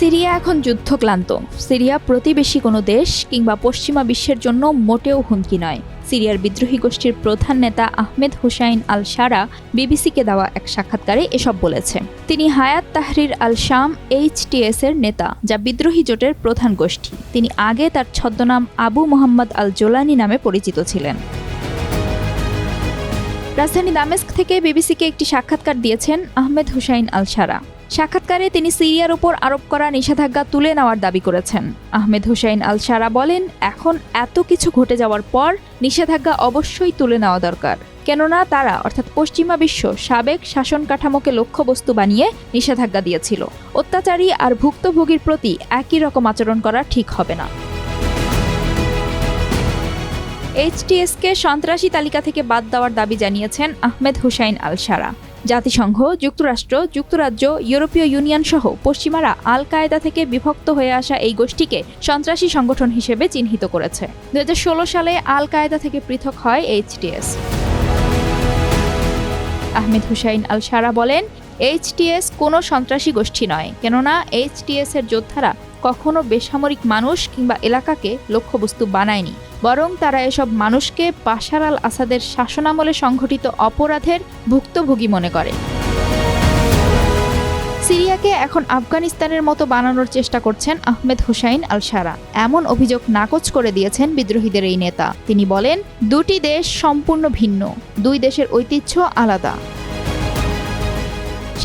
Syria এখন যুদ্ধক্লান্ত। Syria প্রতিবেশী কোনো দেশ কিংবা পশ্চিমা বিশ্বের জন্য মোটেও হুমকি নয়। সিরিয়ার বিদ্রোহী গোষ্ঠীর প্রধান নেতা আহমেদ হুসাইন আল শারা বিবিসিকে দেওয়া এক সাক্ষাৎকারে এসব বলেছেন। তিনি হায়াত তাহরির আল শাম HTS এর নেতা, যা বিদ্রোহী জোটের প্রধান গোষ্ঠী। তিনি আগে তার ছদ্মনাম আবু মোহাম্মদ আল জোলানি নামে পরিচিত ছিলেন। রাজধানী দামেস্ক থেকে বিবিসিকে একটি সাক্ষাৎকার দিয়েছেন আহমেদ হুসাইন আল শারা। সাক্ষাৎকারে তিনি সিরিয়ার উপর আরোপ করা নিষেধাজ্ঞা তুলে নেওয়ার দাবি করেছেন। আহমেদ হুসাইন আল শারা বলেন, এখন এত কিছু ঘটে যাওয়ার পর নিষেধাজ্ঞা অবশ্যই তুলে নেওয়া দরকার, কেননা তারা অর্থাৎ পশ্চিমা বিশ্ব সাবেক শাসন কাঠামোকে লক্ষ্যবস্তু বানিয়ে নিষেধাজ্ঞা দিয়েছিল। অত্যাচারী আর ভুক্তভোগীর প্রতি একই রকম আচরণ করা ঠিক হবে না। HTSকে সন্ত্রাসী তালিকা থেকে বাদ দেওয়ার দাবি জানিয়েছেন আহমেদ হুসাইন আল শারা। জাতিসংঘ, যুক্তরাষ্ট্র, যুক্তরাজ্য, ইউরোপীয় ইউনিয়ন সহ পশ্চিমারা আল কায়েদা থেকে বিভক্ত হয়ে আসা এই গোষ্ঠীকে সন্ত্রাসী সংগঠন হিসেবে চিহ্নিত করেছে। 2016 সালে আল কায়েদা থেকে পৃথক হয় HTS। আহমেদ হুসাইন আল শারা বলেন, HTS কোনো সন্ত্রাসী গোষ্ঠী নয়, কেননা HTS এর যোদ্ধারা কখনো বেসামরিক মানুষ কিংবা এলাকাকে লক্ষ্যবস্তু বানায়নি, বরং তারা এসব মানুষকে বাশার আল আসাদের শাসনামলে সংঘটিত অপরাধের ভুক্তভোগী মনে করে। সিরিয়াকে এখন আফগানিস্তানের মতো বানানোর চেষ্টা করছেন আহমেদ হুসাইন আল শারা, এমন অভিযোগ নাকচ করে দিয়েছেন বিদ্রোহীদের এই নেতা। তিনি বলেন, দুটি দেশ সম্পূর্ণ ভিন্ন, দুই দেশের ঐতিহ্য আলাদা।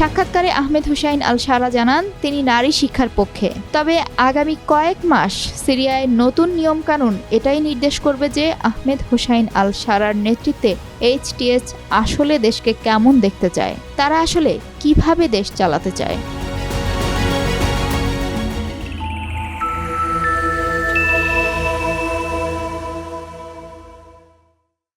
সাক্ষাৎকারে আহমেদ হুসাইন আল শারা জানান, তিনি নারী শিক্ষার পক্ষে। তবে আগামী কয়েক মাস সিরিয়ায় নতুন নিয়মকানুন এটাই নির্দেশ করবে যে আহমেদ হুসাইন আল শারার নেতৃত্বে HTS আসলে দেশকে কেমন দেখতে চায়, তারা আসলে কিভাবে দেশ চালাতে চায়।